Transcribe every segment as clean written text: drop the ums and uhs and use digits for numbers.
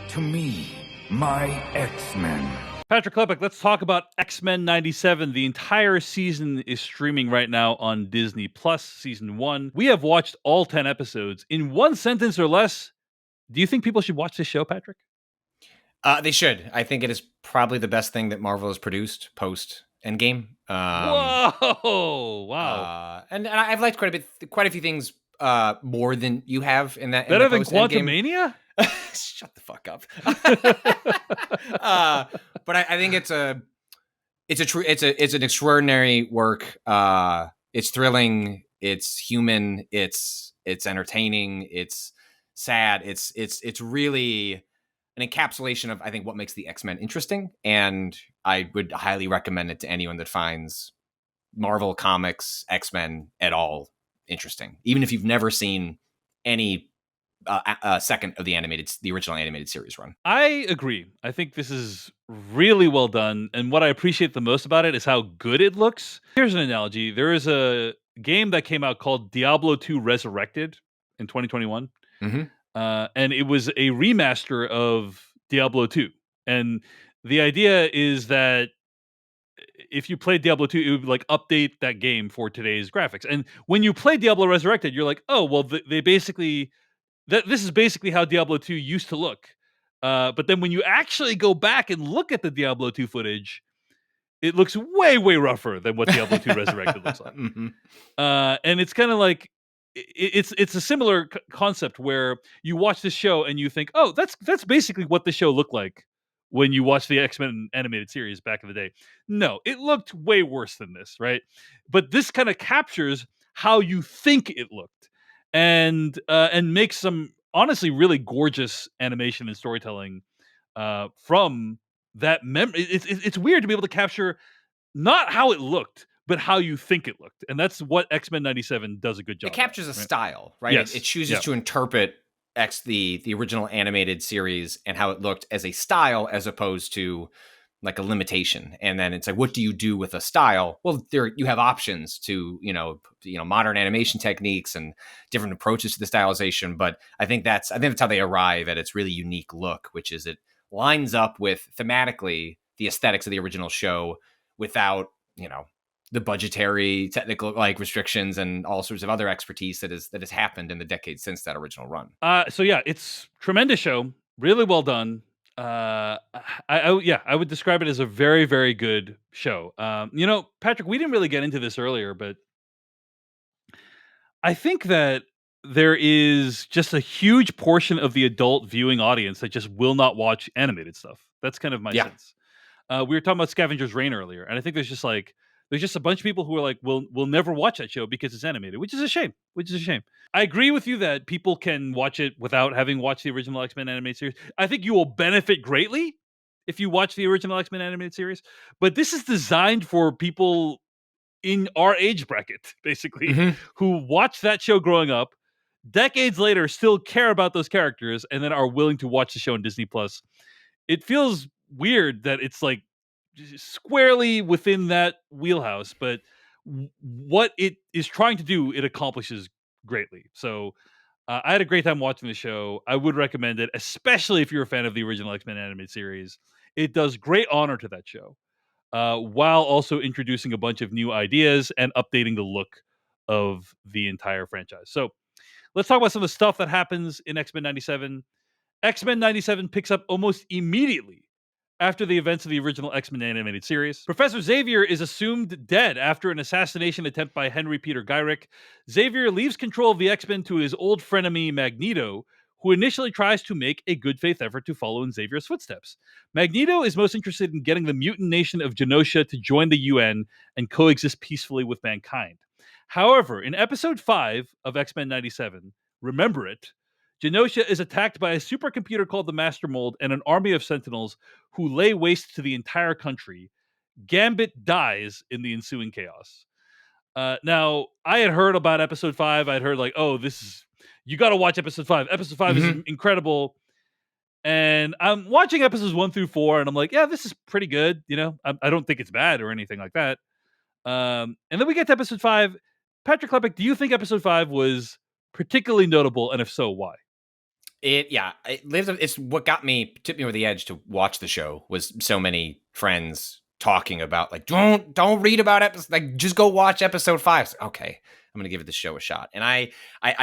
to me, my X-Men. Patrick Klepek, let's talk about X-Men 97. The entire season is streaming right now on Disney Plus, season 1. We have watched all 10 episodes. In one sentence or less, do you think people should watch this show, Patrick? They should. I think it is probably the best thing that Marvel has produced post Endgame. Whoa! Wow. And I've liked quite a few things more than you have in that. Better in the than Quantumania? Shut the fuck up. But I think it's an extraordinary work. It's thrilling. It's human. It's entertaining. It's sad. It's really an encapsulation of, I think, what makes the X-Men interesting. And I would highly recommend it to anyone that finds Marvel Comics, X-Men at all interesting, even if you've never seen any second of the original animated series run. I agree. I think this is really well done. And what I appreciate the most about it is how good it looks. Here's an analogy. There is a game that came out called Diablo 2 Resurrected in 2021. Mm-hmm. And it was a remaster of Diablo 2. And the idea is that if you played Diablo 2, it would like update that game for today's graphics. And when you play Diablo Resurrected, you're like, oh, well, they basically... this is basically how Diablo 2 used to look. But then when you actually go back and look at the Diablo 2 footage, it looks way, way rougher than what Diablo 2 Resurrected looks like. Mm-hmm. And it's kind of like, it's a similar concept where you watch this show and you think, oh, that's basically what the show looked like when you watched the X-Men animated series back in the day. No, it looked way worse than this, right? But this kind of captures how you think it looked. And make some honestly really gorgeous animation and storytelling from that memory. It's weird to be able to capture not how it looked, but how you think it looked, and that's what X-Men 97 does a good job. It captures a style, right? Yes. It chooses to interpret the original animated series and how it looked as a style, as opposed to like a limitation. And then it's like, what do you do with a style? Well, there you have options to, modern animation techniques and different approaches to the stylization. But I think that's how they arrive at its really unique look, which is it lines up with thematically the aesthetics of the original show without, the budgetary technical restrictions and all sorts of other expertise that has happened in the decades since that original run. So yeah, it's tremendous show, really well done. I would describe it as a very, very good show. Patrick, we didn't really get into this earlier, but I think that there is just a huge portion of the adult viewing audience that just will not watch animated stuff. That's kind of my sense. We were talking about Scavenger's Reign earlier, and I think there's just a bunch of people who are like, we'll never watch that show because it's animated, which is a shame. I agree with you that people can watch it without having watched the original X-Men animated series. I think you will benefit greatly if you watch the original X-Men animated series, but this is designed for people in our age bracket, basically, who watched that show growing up, decades later still care about those characters, and then are willing to watch the show on Disney Plus. It feels weird that it's like squarely within that wheelhouse, but what it is trying to do, it accomplishes greatly. So I had a great time watching the show. I would recommend it, especially if you're a fan of the original X-Men animated series. It does great honor to that show, while also introducing a bunch of new ideas and updating the look of the entire franchise. So let's talk about some of the stuff that happens in X-Men 97. X-Men 97 picks up almost immediately after the events of the original X-Men animated series. Professor Xavier is assumed dead after an assassination attempt by Henry Peter Gyrick. Xavier leaves control of the X-Men to his old frenemy Magneto, who initially tries to make a good faith effort to follow in Xavier's footsteps. Magneto is most interested in getting the mutant nation of Genosha to join the UN and coexist peacefully with mankind. However, in episode 5 of X-Men 97, Remember It, Genosha is attacked by a supercomputer called the Master Mold and an army of Sentinels who lay waste to the entire country. Gambit dies in the ensuing chaos. Now, I had heard about episode 5. I'd heard you got to watch episode 5. Episode 5 is incredible. And I'm watching episodes 1 through 4, and I'm like, yeah, this is pretty good. I don't think it's bad or anything like that. And then we get to episode 5. Patrick Klepek, do you think episode 5 was particularly notable? And if so, why? It's what tipped me over the edge to watch the show was so many friends talking about like, don't read about episodes, like just go watch episode 5. Like, okay, I'm gonna give the show a shot, and I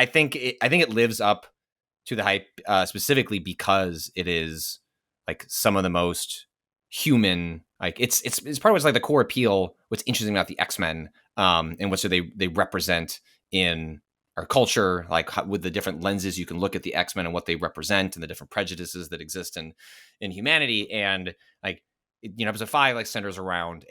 think it lives up to the hype, specifically because it is like some of the most human. Like it's part of what's like the core appeal. What's interesting about the X-Men, and what they represent in our culture, like with the different lenses you can look at the X-Men and what they represent and the different prejudices that exist in humanity. And like, episode 5 like centers around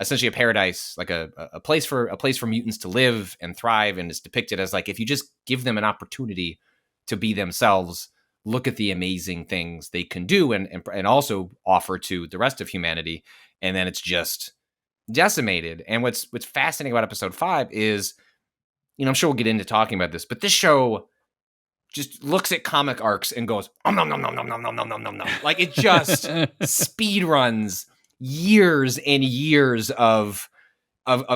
essentially a paradise, like a place for mutants to live and thrive, and is depicted as like, if you just give them an opportunity to be themselves, look at the amazing things they can do and also offer to the rest of humanity. And then it's just decimated. And what's fascinating about episode 5 is, I'm sure we'll get into talking about this, but this show just looks at comic arcs and goes, nom, nom, nom, nom, nom, nom, nom, nom, nom, nom. Like it just speed runs years and years of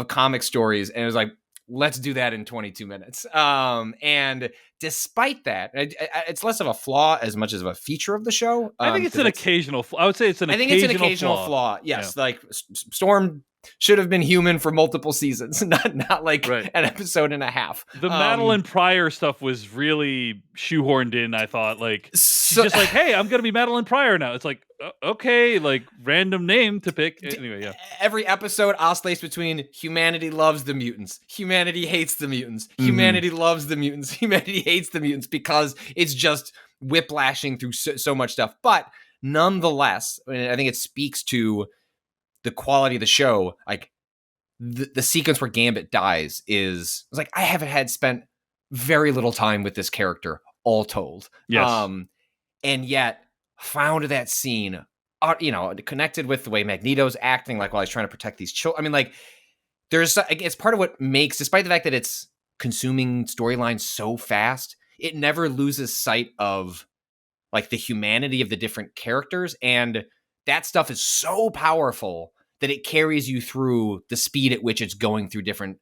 comic stories. And it was like, let's do that in 22 minutes. And despite that, it's less of a flaw as much as of a feature of the show. I think it's an occasional flaw. I would say it's an occasional flaw. Yes. Yeah. Like Storm should have been human for multiple seasons, not like an episode and a half. The Madeline Pryor stuff was really shoehorned in, I thought. Like, she's just like, hey, I'm going to be Madeline Pryor now. It's like, okay, like random name to pick. Anyway, yeah. Every episode oscillates between humanity loves the mutants, humanity hates the mutants, humanity loves the mutants, humanity hates the mutants, because it's just whiplashing through so much stuff. But nonetheless, I think it speaks to the quality of the show. Like the sequence where Gambit dies is like, I haven't spent very little time with this character, all told. Yes. And yet found that scene, connected with the way Magneto's acting, like while he's trying to protect these children. I mean, like it's part of what makes, despite the fact that it's consuming storylines so fast, it never loses sight of like the humanity of the different characters. And that stuff is so powerful that it carries you through the speed at which it's going through different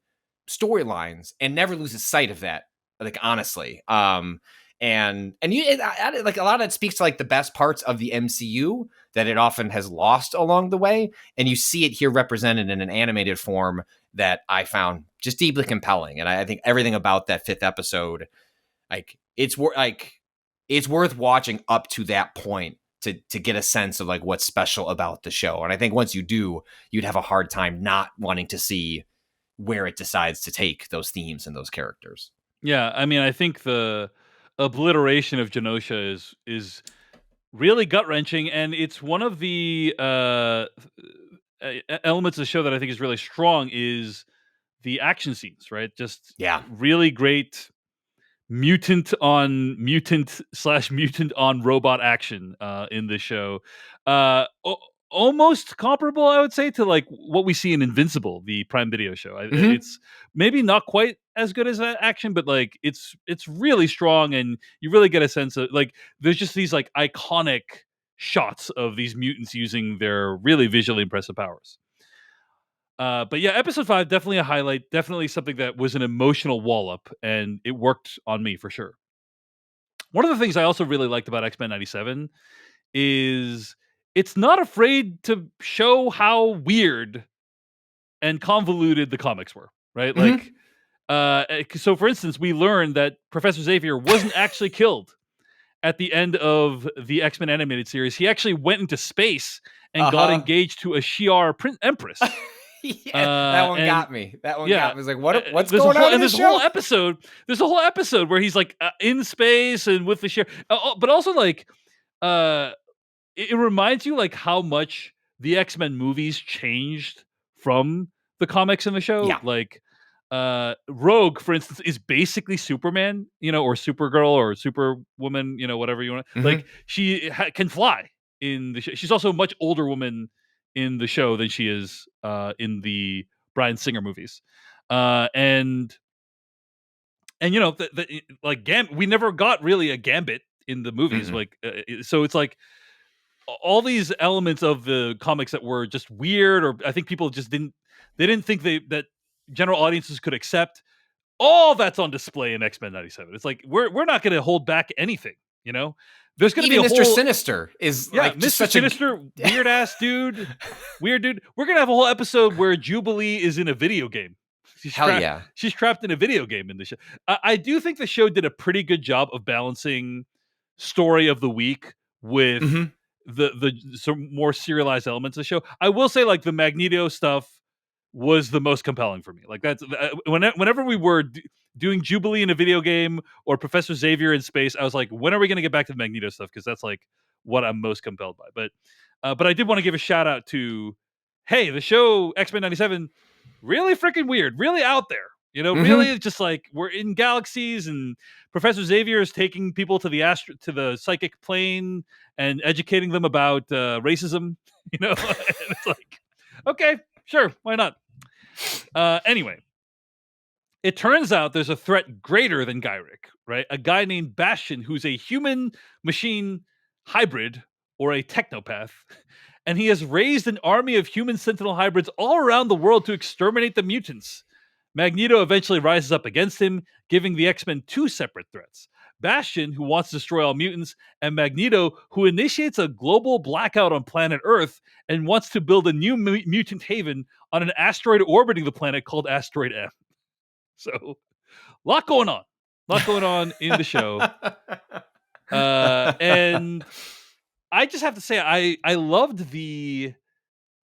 storylines and never loses sight of that. Like, honestly. And like a lot of it speaks to like the best parts of the MCU that it often has lost along the way. And you see it here represented in an animated form that I found just deeply compelling. And I think everything about that 5th episode, like it's worth watching up to that point to get a sense of like what's special about the show. And I think once you do, you'd have a hard time not wanting to see where it decides to take those themes and those characters. Yeah, I mean, I think the obliteration of Genosha is really gut-wrenching, and it's one of the elements of the show that I think is really strong is the action scenes, right? Just really great mutant on mutant on robot action in this show. Almost comparable, I would say, to like what we see in Invincible, the Prime Video show. It's maybe not quite as good as that action, but like it's really strong, and you really get a sense of like there's just these like iconic shots of these mutants using their really visually impressive powers. But yeah, episode 5, definitely a highlight, definitely something that was an emotional wallop, and it worked on me for sure. One of the things I also really liked about X-Men 97 is it's not afraid to show how weird and convoluted the comics were, right? Like, so for instance, we learned that Professor Xavier wasn't actually killed at the end of the X-Men animated series. He actually went into space and got engaged to a Shi'ar Empress. That one got me. Got me. I was like, what's going on in this show? There's a whole episode where he's like in space and with the Shi'ar, but also like, it reminds you like how much the X-Men movies changed from the comics and the show. Yeah. Like, Rogue, for instance, is basically Superman, or Supergirl or Superwoman, whatever you want. Like, she can fly in the show. She's also a much older woman in the show than she is in the Bryan Singer movies. And like we never got really a Gambit in the movies. Like, so it's like all these elements of the comics that were just weird, or I think people just didn't think that general audiences could accept, all that's on display in X-Men 97. It's like we're not going to hold back anything, you know? There's going to be a Mr. whole Sinister is like Mr. just such Sinister, weird ass dude. Weird dude. We're going to have a whole episode where Jubilee is in a video game. She's trapped in a video game in the show. I do think the show did a pretty good job of balancing story of the week with the some more serialized elements of the show. I will say, like, the Magneto stuff was the most compelling for me. Like, that's whenever we were doing Jubilee in a video game or Professor Xavier in space, I was like, when are we going to get back to the Magneto stuff? Because that's like what I'm most compelled by. But I did want to give a shout out to, hey, the show X-Men 97, really freaking weird, really out there. You know, really just like we're in galaxies, and Professor Xavier is taking people to the psychic plane and educating them about racism. You know, and it's like, okay, sure, why not? Anyway, it turns out there's a threat greater than Gyrick, right? A guy named Bastion, who's a human-machine hybrid or a technopath, and he has raised an army of human sentinel hybrids all around the world to exterminate the mutants. Magneto eventually rises up against him, giving the X-Men two separate threats. Bastion, who wants to destroy all mutants, and Magneto, who initiates a global blackout on planet Earth and wants to build a new mutant haven on an asteroid orbiting the planet called Asteroid M. So, lot going on in the show. And I just have to say, I loved the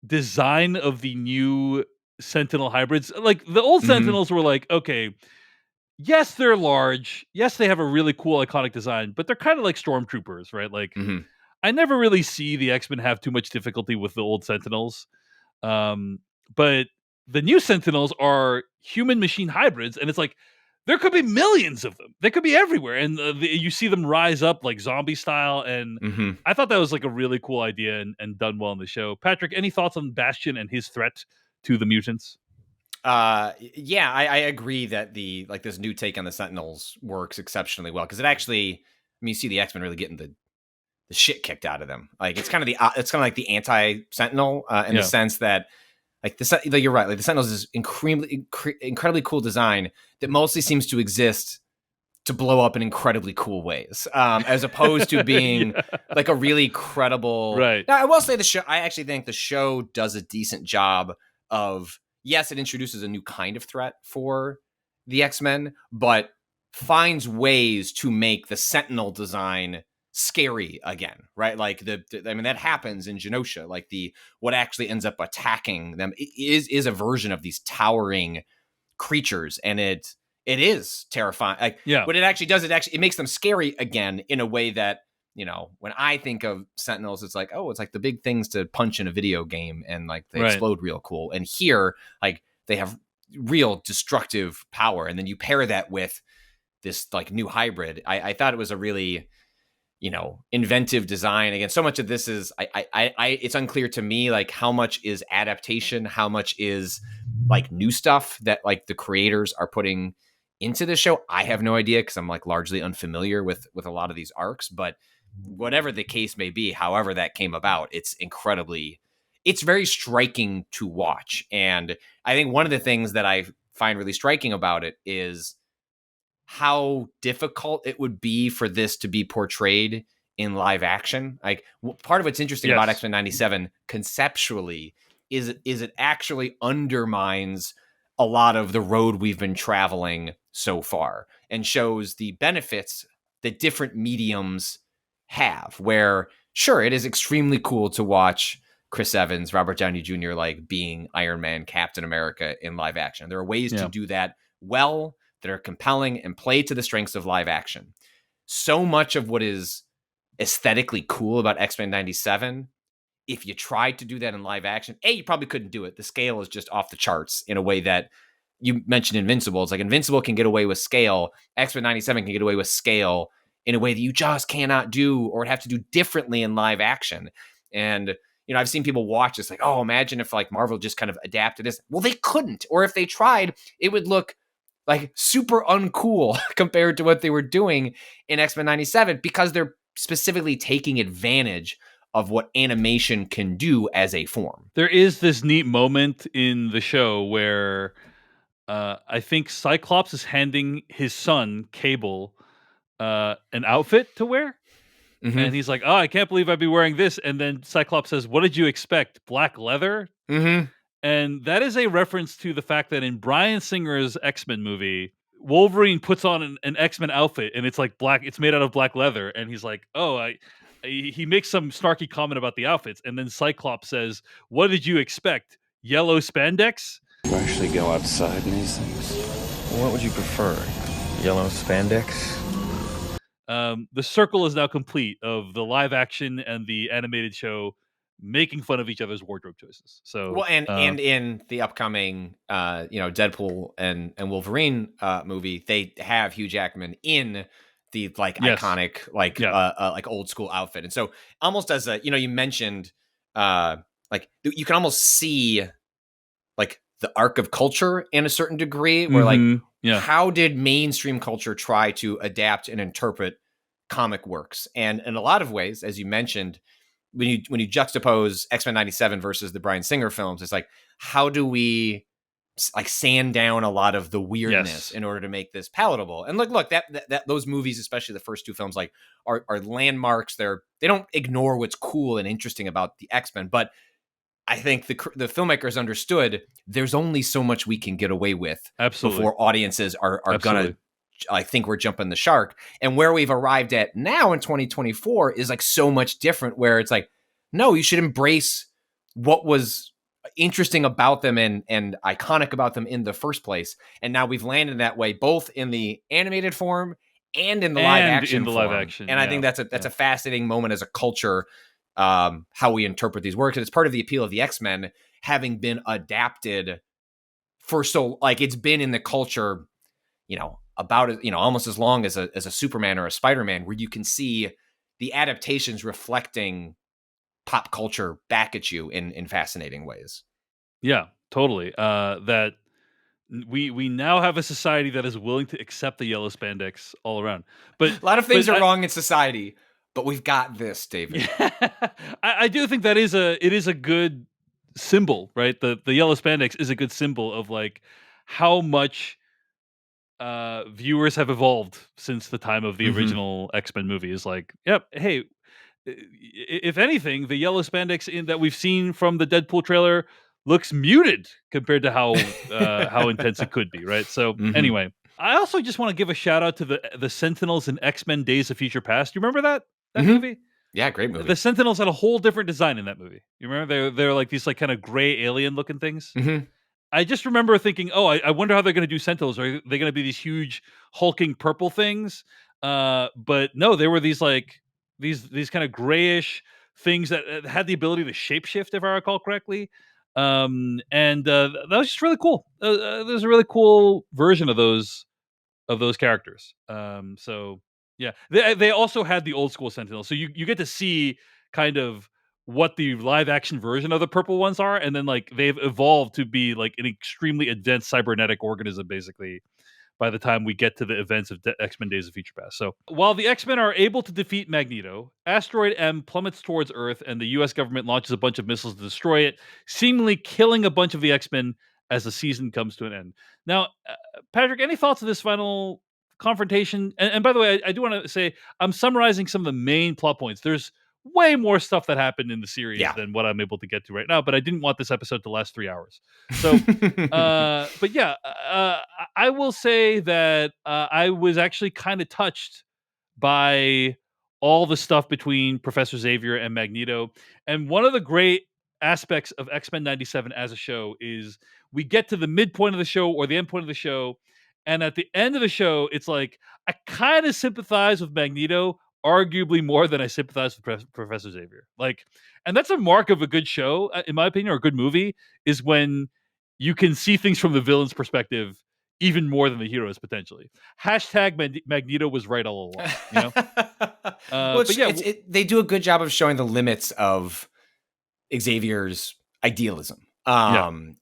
design of the new Sentinel hybrids. Like, the old Sentinels were like, okay, yes, they're large. Yes, they have a really cool, iconic design, but they're kind of like stormtroopers, right? Like, I never really see the X-Men have too much difficulty with the old Sentinels. But the new Sentinels are human-machine hybrids, and it's like, there could be millions of them. They could be everywhere, and you see them rise up like zombie style. And I thought that was like a really cool idea and done well in the show. Patrick, any thoughts on Bastion and his threat to the mutants? Yeah, I agree that this new take on the Sentinels works exceptionally well, because it actually, I mean, you see the X-Men really getting the shit kicked out of them. Like, it's kind of like the anti-Sentinel in the sense that, like, you're right. Like, the Sentinels is incredibly cool design that mostly seems to exist to blow up in incredibly cool ways, as opposed to being like a really credible. Right. Now, I will say I actually think the show does a decent job of, yes, it introduces a new kind of threat for the X-Men, but finds ways to make the Sentinel design scary again, right? Like, I mean, that happens in Genosha. Like, what actually ends up attacking them is a version of these towering creatures, and it is terrifying. Like, what it actually does, it makes them scary again in a way that, you know, when I think of Sentinels, it's like, oh, it's like the big things to punch in a video game, and like they explode real cool. And here, like, they have real destructive power, and then you pair that with this like new hybrid. I thought it was a really, you know, inventive design. Again, so much of this is it's unclear to me, like, how much is adaptation, how much is like new stuff that like the creators are putting into the show. I have no idea, because I'm like largely unfamiliar with a lot of these arcs. But whatever the case may be, however that came about, it's very striking to watch. And I think one of the things that I find really striking about it is how difficult it would be for this to be portrayed in live action. Like, part of what's interesting about X-Men 97 conceptually is it actually undermines a lot of the road we've been traveling so far, and shows the benefits that different mediums have, where, sure, it is extremely cool to watch Chris Evans, Robert Downey Jr., like, being Iron Man, Captain America in live action. There are ways to do that well, that are compelling and play to the strengths of live action. So much of what is aesthetically cool about X-Men 97, if you tried to do that in live action, you probably couldn't do it. The scale is just off the charts in a way that you mentioned Invincible. It's like Invincible can get away with scale. X-Men 97 can get away with scale in a way that you just cannot do, or would have to do differently in live action. And, you know, I've seen people watch this like, oh, imagine if like Marvel just kind of adapted this. Well, they couldn't. Or if they tried, it would look like super uncool compared to what they were doing in X-Men 97, because they're specifically taking advantage of what animation can do as a form. There is this neat moment in the show where I think Cyclops is handing his son Cable an outfit to wear. Mm-hmm. And he's like, "Oh, I can't believe I'd be wearing this." And then Cyclops says, "What did you expect? Black leather?" Mm-hmm. And that is a reference to the fact that in Bryan Singer's X-Men movie, Wolverine puts on an X-Men outfit and it's like black, it's made out of black leather. And he's like, "Oh, he makes some snarky comment about the outfits. And then Cyclops says, "What did you expect? Yellow spandex?" You actually go outside in these things? What would you prefer? Yellow spandex? The circle is now complete of the live action and the animated show making fun of each other's wardrobe choices. So, Well, and in the upcoming Deadpool and Wolverine movie, they have Hugh Jackman in the like yes, iconic like old school outfit, and so almost as a you mentioned like you can almost see like the arc of culture in a certain degree, where like yeah, how did mainstream culture try to adapt and interpret comic works, and in a lot of ways, as you mentioned, when you juxtapose X-Men 97 versus the Bryan Singer films, it's like, how do we like sand down a lot of the weirdness in order to make this palatable? And look, that those movies, especially the first two films, like are landmarks. They don't ignore what's cool and interesting about the X-Men, but I think the filmmakers understood there's only so much we can get away with before audiences are gonna, I think we're jumping the shark. And where we've arrived at now in 2024 is like so much different, where it's like, no, you should embrace what was interesting about them and iconic about them in the first place. And now we've landed that way, both in the animated form and in the live action form. And I think that's a fascinating moment as a culture, how we interpret these works. And it's part of the appeal of the X-Men having been adapted for so, like, it's been in the culture, about almost as long as a Superman or a Spider-Man, where you can see the adaptations reflecting pop culture back at you in fascinating ways. Yeah, totally. That we now have a society that is willing to accept the yellow spandex all around. But a lot of things are wrong in society, but we've got this, David. Yeah, I do think that it is a good symbol, right? The yellow spandex is a good symbol of like how much viewers have evolved since the time of the original X-Men movie. Is like, yep, hey, if anything, the yellow spandex that we've seen from the Deadpool trailer looks muted compared to how intense it could be, right? So anyway, I also just want to give a shout out to the Sentinels in X-Men Days of Future Past. You remember that movie? Yeah, great movie. The Sentinels had a whole different design in that movie. You remember they're like these like kind of gray alien looking things. I just remember thinking, oh, I wonder how they're going to do Sentinels. Are they going to be these huge hulking purple things? But no, they were these like these kind of grayish things that had the ability to shapeshift, if I recall correctly. And that was just really cool. There's a really cool version of those characters. So yeah, they also had the old school Sentinels, so you get to see kind of what the live action version of the purple ones are, and then like they've evolved to be like an extremely advanced cybernetic organism, basically, by the time we get to the events of X-Men Days of Future Past. So while the X-Men are able to defeat Magneto, Asteroid M plummets towards Earth, and the U.S. government launches a bunch of missiles to destroy it, seemingly killing a bunch of the X-Men as the season comes to an end. Now, Patrick, any thoughts of this final confrontation? And by the way, I do want to say I'm summarizing some of the main plot points. There's way more stuff that happened in the series than what I'm able to get to right now, but I didn't want this episode to last 3 hours. So, but yeah, I will say that I was actually kind of touched by all the stuff between Professor Xavier and Magneto. And one of the great aspects of X-Men 97 as a show is we get to the midpoint of the show or the end point of the show, and at the end of the show, it's like I kind of sympathize with Magneto, arguably more than I sympathize with Professor Xavier. Like, and that's a mark of a good show, in my opinion, or a good movie, is when you can see things from the villain's perspective even more than the heroes potentially. Hashtag Magneto was right all along. You know, well, but yeah, they do a good job of showing the limits of Xavier's idealism. And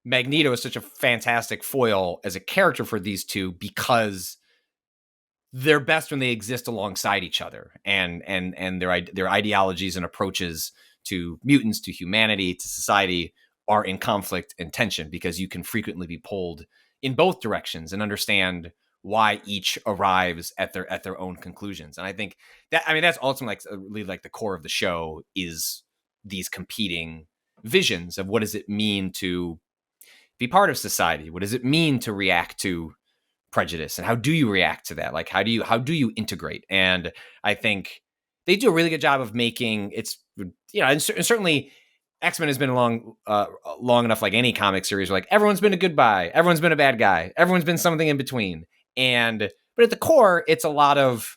Magneto is such a fantastic foil as a character for these two, because they're best when they exist alongside each other, and their ideologies and approaches to mutants, to humanity, to society are in conflict and tension, because you can frequently be pulled in both directions and understand why each arrives at their own conclusions. And I think that, I mean, that's ultimately really like the core of the show, is these competing visions of what does it mean to be part of society? What does it mean to react to prejudice, and how do you react to that? Like, how do you integrate? And I think they do a really good job of making it's, and certainly X-Men has been long enough, like any comic series, where like everyone's been a good guy, everyone's been a bad guy, everyone's been something in between. But at the core, it's a lot of,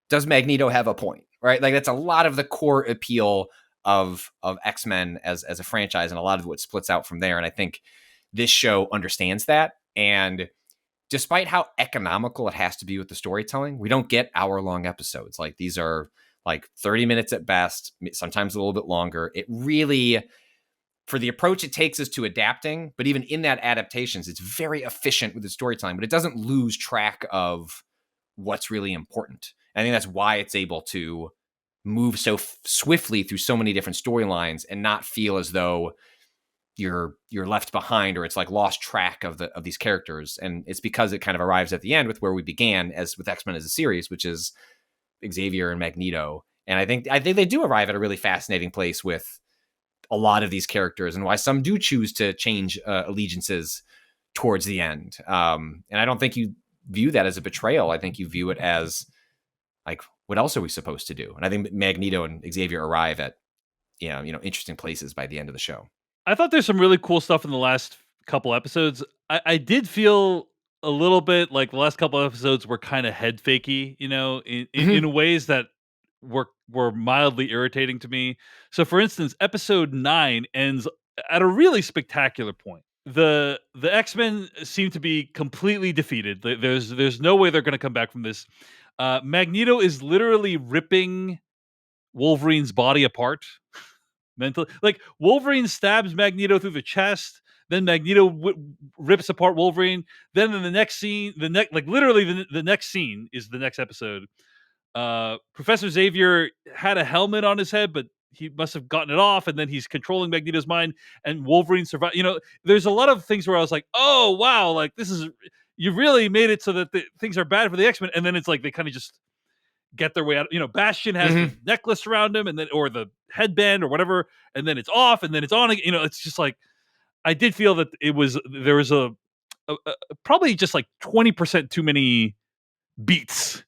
does Magneto have a point, right? Like that's a lot of the core appeal of X-Men as a franchise, and a lot of what splits out from there. And I think this show understands that. And despite how economical it has to be with the storytelling, we don't get hour-long episodes. Like these are like 30 minutes at best, sometimes a little bit longer. It really, for the approach it takes us to adapting, but even in that adaptations, it's very efficient with the storytelling, but it doesn't lose track of what's really important. I think that's why it's able to move so swiftly through so many different storylines and not feel as though you're left behind, or it's like lost track of these characters. And it's because it kind of arrives at the end with where we began as with X-Men as a series, which is Xavier and Magneto. And I think they do arrive at a really fascinating place with a lot of these characters, and why some do choose to change allegiances towards the end. And I don't think you view that as a betrayal. I think you view it as like, what else are we supposed to do? And I think Magneto and Xavier arrive at interesting places by the end of the show. I thought there's some really cool stuff in the last couple episodes. I did feel a little bit like the last couple episodes were kind of head fakey, in ways that were mildly irritating to me. So, for instance, episode 9 ends at a really spectacular point. The X-Men seem to be completely defeated. There's no way they're going to come back from this. Magneto is literally ripping Wolverine's body apart. Mentally, like Wolverine stabs Magneto through the chest, then Magneto rips apart Wolverine. Then in the next scene, the next scene is the next episode. Professor Xavier had a helmet on his head, but he must have gotten it off, and then he's controlling Magneto's mind, and Wolverine survived. There's a lot of things where I was like, oh wow, like you really made it so that things are bad for the X-Men, and then it's like they kind of just get their way out. Bastion has the necklace around him, and then, or the headband or whatever, and then it's off, and then it's on again. It's just like, I did feel that there was a probably just like 20% too many beats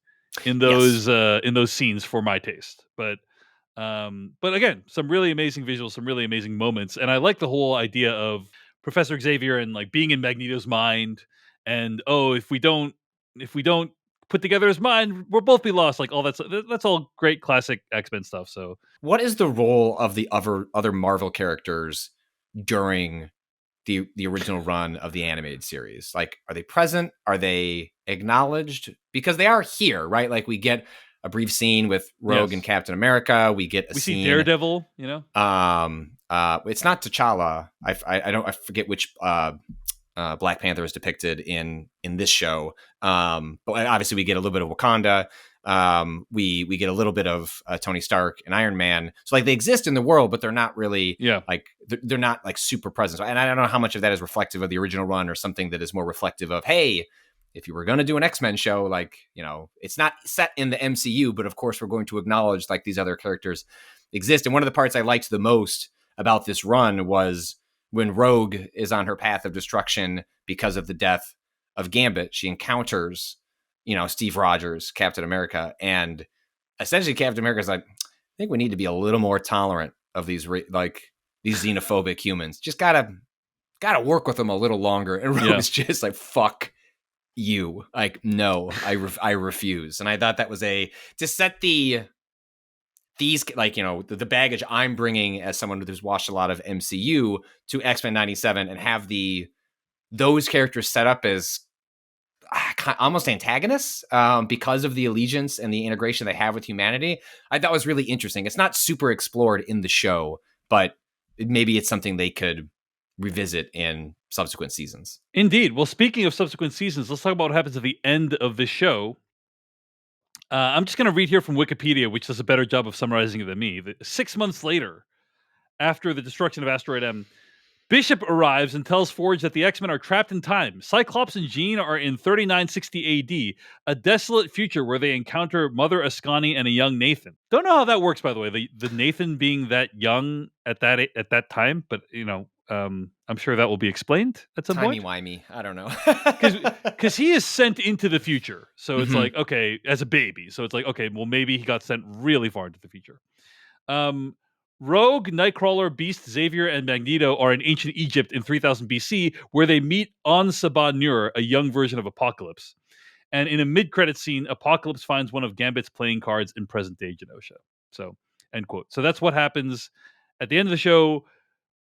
in those scenes for my taste. But again, some really amazing visuals, some really amazing moments, and I like the whole idea of Professor Xavier and like being in Magneto's mind, and if we don't put together his mind, we'll both be lost. Like all that's all great classic X-Men stuff. So, what is the role of the other Marvel characters during the original run of the animated series? Like, are they present? Are they acknowledged? Because they are here, right? Like, we get a brief scene with Rogue and Captain America. We get we see Daredevil. It's not T'Challa. I forget which Black Panther is depicted in this show. But obviously we get a little bit of Wakanda. We get a little bit of Tony Stark and Iron Man. So like they exist in the world, but they're not really like they're not like super present. And I don't know how much of that is reflective of the original run or something that is more reflective of, hey, if you were going to do an X-Men show, like, it's not set in the MCU, but of course we're going to acknowledge like these other characters exist. And one of the parts I liked the most about this run was when Rogue is on her path of destruction because of the death of Gambit. She encounters, Steve Rogers, Captain America, and essentially Captain America's like, I think we need to be a little more tolerant of these these xenophobic humans. Just gotta work with them a little longer. And Rogue's just like, fuck you. Like, no, I refuse. And I thought that was to set the baggage I'm bringing as someone who's watched a lot of MCU to X-Men 97 and have those characters set up as almost antagonists because of the allegiance and the integration they have with humanity. I thought was really interesting. It's not super explored in the show, but maybe it's something they could revisit in subsequent seasons. Indeed. Well, speaking of subsequent seasons, let's talk about what happens at the end of the show. I'm just going to read here from Wikipedia, which does a better job of summarizing it than me. 6 months later, after the destruction of Asteroid M, Bishop arrives and tells Forge that the X-Men are trapped in time. Cyclops and Jean are in 3960 AD, a desolate future where they encounter Mother Ascani and a young Nathan. Don't know how that works, by the way. The Nathan being that young at that time, but I'm sure that will be explained at some point. Timey-wimey. I don't know. Because he is sent into the future. So it's like, okay, as a baby. So it's like, okay, well, maybe he got sent really far into the future. Rogue, Nightcrawler, Beast, Xavier, and Magneto are in ancient Egypt in 3000 BC, where they meet Sabah Nur, a young version of Apocalypse. And in a mid-credit scene, Apocalypse finds one of Gambit's playing cards in present-day Genosha. So, end quote. So that's what happens at the end of the show,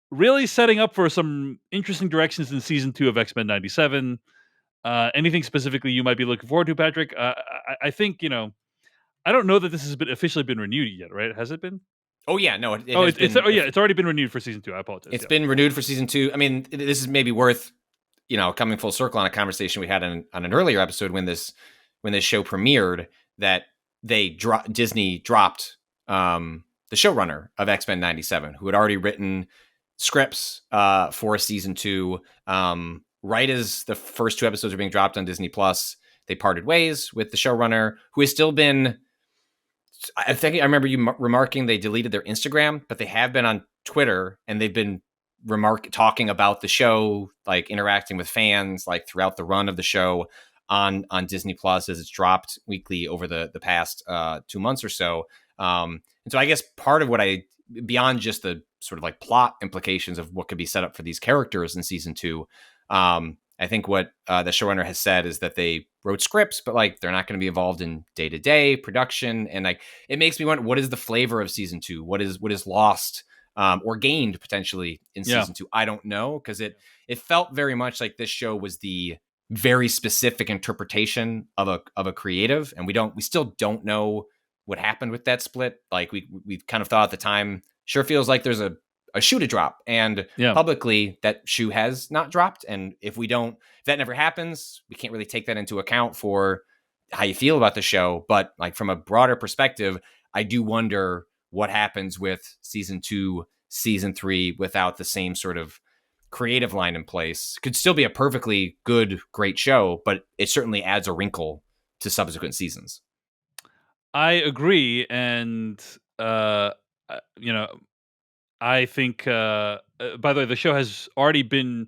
really setting up for some interesting directions in Season 2 of X-Men 97. Anything specifically you might be looking forward to, Patrick? I think, I don't know that this has been officially been renewed yet, right? Has it been? Oh yeah, no. It's already been renewed for Season 2. I apologize. It's been renewed for Season 2. I mean, this is maybe worth, coming full circle on a conversation we had on an earlier episode when this show premiered, that Disney dropped the showrunner of X-Men 97, who had already written scripts for Season 2. Right as the first 2 episodes are being dropped on Disney Plus, they parted ways with the showrunner, who has still been. I think I remember you remarking they deleted their Instagram, but they have been on Twitter, and they've been talking about the show, like interacting with fans, like throughout the run of the show on Disney Plus as it's dropped weekly over the past 2 months or so. And so I guess part of what beyond just the sort of like plot implications of what could be set up for these characters in Season 2, I think what the showrunner has said is that they wrote scripts, but like they're not going to be involved in day-to-day production. And like, it makes me wonder, what is the flavor of Season 2? What is lost or gained potentially in Season 2? I don't know, because it felt very much like this show was the very specific interpretation of a creative, and we still don't know what happened with that split. Like we kind of thought at the time, sure feels like there's a shoe to drop, and publicly that shoe has not dropped. And if that never happens, we can't really take that into account for how you feel about the show. But like from a broader perspective, I do wonder what happens with Season 2, Season 3 without the same sort of creative line in place. Could still be a perfectly good, great show, but it certainly adds a wrinkle to subsequent seasons. I agree. And, I think, by the way, the show has already been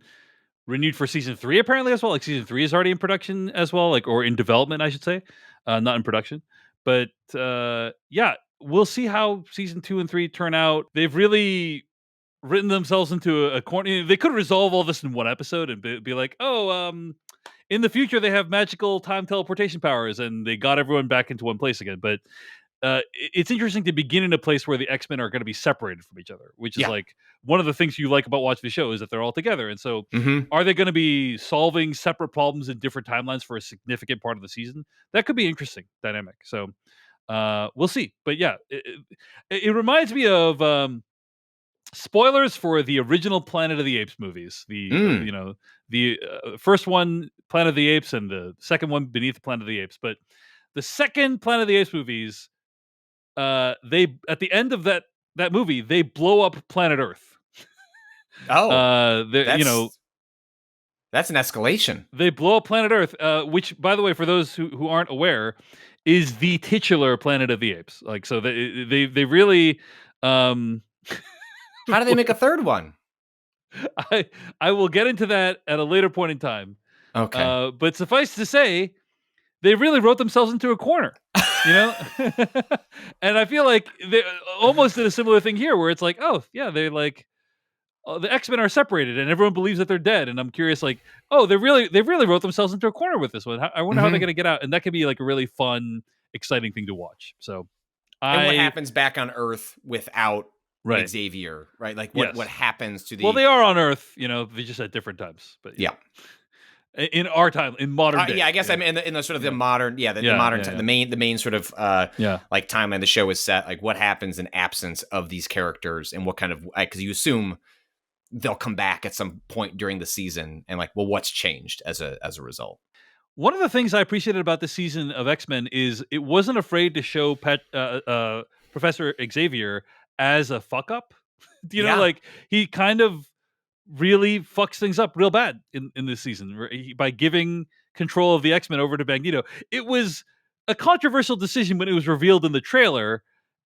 renewed for Season 3 apparently as well. Like Season 3 is already in production as well, like, or in development, I should say, not in production. But we'll see how Season 2 and 3 turn out. They've really written themselves into a corner. They could resolve all this in one episode and be like, in the future they have magical time teleportation powers and they got everyone back into one place again. But it's interesting to begin in a place where the X-Men are going to be separated from each other, which is like one of the things you like about watching the show is that they're all together. And so are they going to be solving separate problems in different timelines for a significant part of the season? That could be interesting dynamic. So we'll see. But yeah, it reminds me of spoilers for the original Planet of the Apes movies. The first one, Planet of the Apes, and the second one, Beneath the Planet of the Apes. But the second Planet of the Apes movies, they at the end of that movie, they blow up planet Earth. That's an escalation. They blow up planet Earth, which, by the way, for those who aren't aware, is the titular Planet of the Apes. Like, so they really. How do they make a third one? I will get into that at a later point in time. Okay, but suffice to say, they really wrote themselves into a corner. And I feel like they almost did a similar thing here, where it's like, they're like, the X-Men are separated, and everyone believes that they're dead. And I'm curious, like, they really wrote themselves into a corner with this one. I wonder how they're going to get out, and that could be like a really fun, exciting thing to watch. So, and what happens back on Earth without Xavier, right? Like what happens to the? Well, they are on Earth, they just at different times, but in our time, in modern day. I guess I mean in the sort of the modern, the main sort of like timeline the show is set. Like what happens in absence of these characters, and what kind of, because you assume they'll come back at some point during the season, and like, well, what's changed as a result? One of the things I appreciated about this season of X-Men is it wasn't afraid to show Professor Xavier as a fuck up. Like he kind of really fucks things up real bad in this season by giving control of the X-Men over to Magneto. It was a controversial decision when it was revealed in the trailer,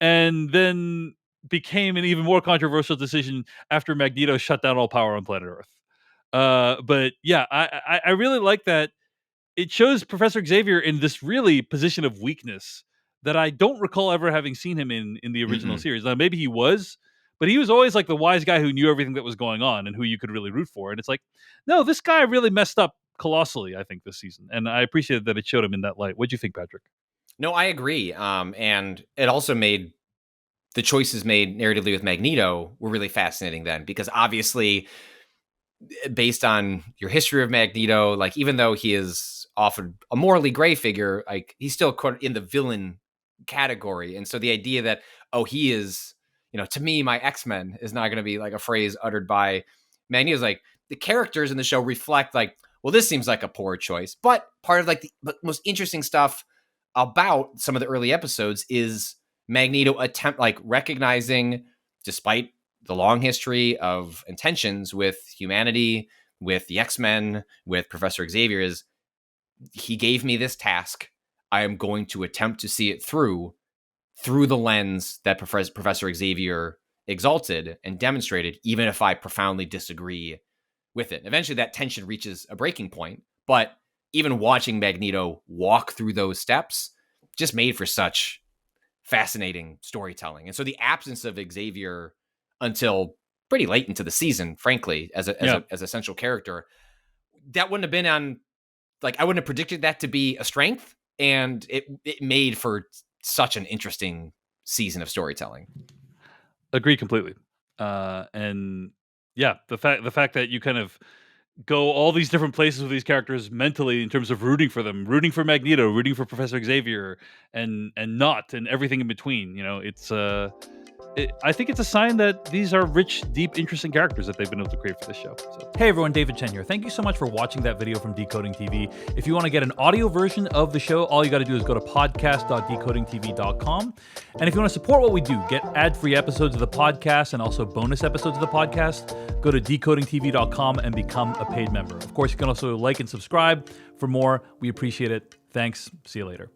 and then became an even more controversial decision after Magneto shut down all power on planet Earth. But yeah, I really like that. It shows Professor Xavier in this really position of weakness that I don't recall ever having seen him in the original series. Now, maybe he was, but he was always like the wise guy who knew everything that was going on and who you could really root for. And it's like, no, this guy really messed up colossally, I think, this season. And I appreciated that it showed him in that light. What'd you think, Patrick? No, I agree. And it also made the choices made narratively with Magneto were really fascinating then, because obviously, based on your history of Magneto, like even though he is often a morally gray figure, like he's still in the villain category. And so the idea that, oh, he is, to me, my X-Men is not going to be like a phrase uttered by Magneto's, like the characters in the show reflect like, well, this seems like a poor choice. But part of like the most interesting stuff about some of the early episodes is Magneto recognizing, despite the long history of intentions with humanity, with the X-Men, with Professor Xavier, is he gave me this task. I am going to attempt to see it through the lens that Professor Xavier exalted and demonstrated, even if I profoundly disagree with it. Eventually that tension reaches a breaking point, but even watching Magneto walk through those steps just made for such fascinating storytelling. And so the absence of Xavier until pretty late into the season, frankly, as a central character, that wouldn't have been on, like, I wouldn't have predicted that to be a strength. And it made for such an interesting season of storytelling. Agree completely. And yeah, the fact that you kind of go all these different places with these characters mentally in terms of rooting for them, rooting for Magneto, rooting for Professor Xavier, and not, and everything in between. It's I think it's a sign that these are rich, deep, interesting characters that they've been able to create for this show. So. Hey everyone, David Chen here. Thank you so much for watching that video from Decoding TV. If you want to get an audio version of the show, all you got to do is go to podcast.decodingtv.com. And if you want to support what we do, get ad-free episodes of the podcast and also bonus episodes of the podcast, go to decodingtv.com and become a paid member. Of course, you can also like and subscribe for more. We appreciate it. Thanks. See you later.